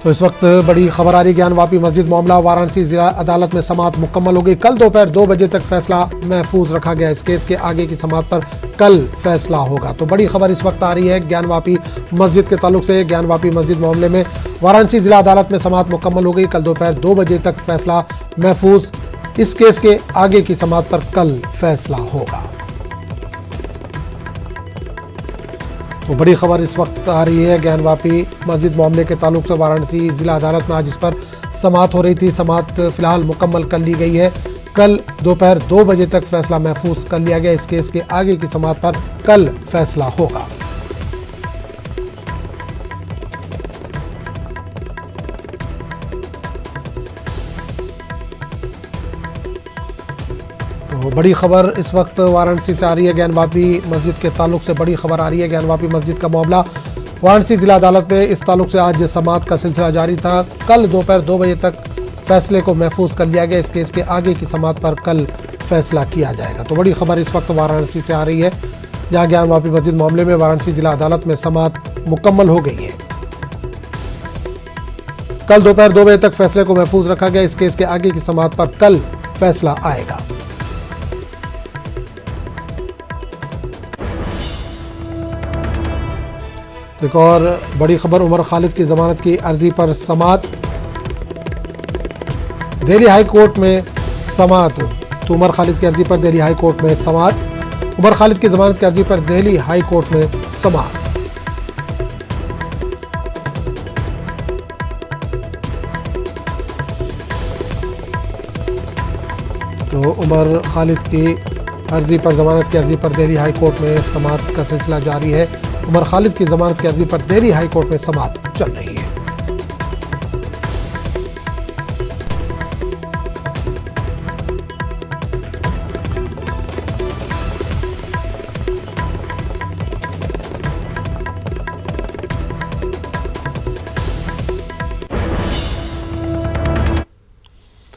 तो इस वक्त बड़ी खबर आ रही ज्ञानवापी मस्जिद मामला वाराणसी जिला अदालत में समाअत मुकम्मल हो गई। कल दोपहर 2 बजे तक फैसला महफूज रखा गया। इस केस के आगे की समाअत पर कल फैसला होगा। तो बड़ी खबर इस वक्त आ रही है ज्ञानवापी मस्जिद के ताल्लुक से। ज्ञानवापी मस्जिद मामले में वाराणसी जिला अदालत में समाअत मुकम्मल हो गई। कल दोपहर 2 बजे तक फैसला महफूज। इस केस के आगे की समाअत पर कल फैसला होगा। तो बड़ी खबर इस वक्त आ रही है ज्ञानवापी मस्जिद मामले के ताल्लुक से। वाराणसी जिला अदालत में आज इस पर समाअत हो रही थी। समाअत फिलहाल मुकम्मल कर ली गई है। कल दोपहर 2 बजे तक फैसला महफूज कर लिया गया। इस केस के आगे की समाअत पर कल फैसला होगा। तो बड़ी खबर इस वक्त वाराणसी से आ रही है ज्ञानवापी मस्जिद के ताल्लुक से। बड़ी खबर आ रही है ज्ञानवापी मस्जिद का मामला वाराणसी जिला अदालत में इस ताल्लुक से आज समाअत का सिलसिला जारी था। कल दोपहर 2 बजे तक फैसले को महफूज कर लिया गया। इस केस के आगे की समाअत पर कल फैसला किया जाएगा। तो बड़ी खबर इस वक्त वाराणसी से आ रही है जहां ज्ञानवापी मस्जिद मामले में वाराणसी जिला अदालत में समाअत मुकम्मल हो गई है। कल दोपहर 2 बजे तक फैसले को महफूज रखा गया। इस केस के आगे की समाअत पर कल फैसला आएगा। एक और बड़ी खबर उमर खालिद की जमानत की अर्जी पर समाअत। दिल्ली हाई कोर्ट में समाअत। तो उमर खालिद की अर्जी पर दिल्ली हाई कोर्ट में समाअत। उमर खालिद की जमानत की अर्जी पर दिल्ली हाई कोर्ट में समाअत। तो उमर खालिद की अर्जी पर जमानत की अर्जी पर दिल्ली हाई कोर्ट में समाअत का सिलसिला जारी है। उमर खालिद की जमानत की अर्जी पर दिल्ली हाई कोर्ट में समाअत चल रही है।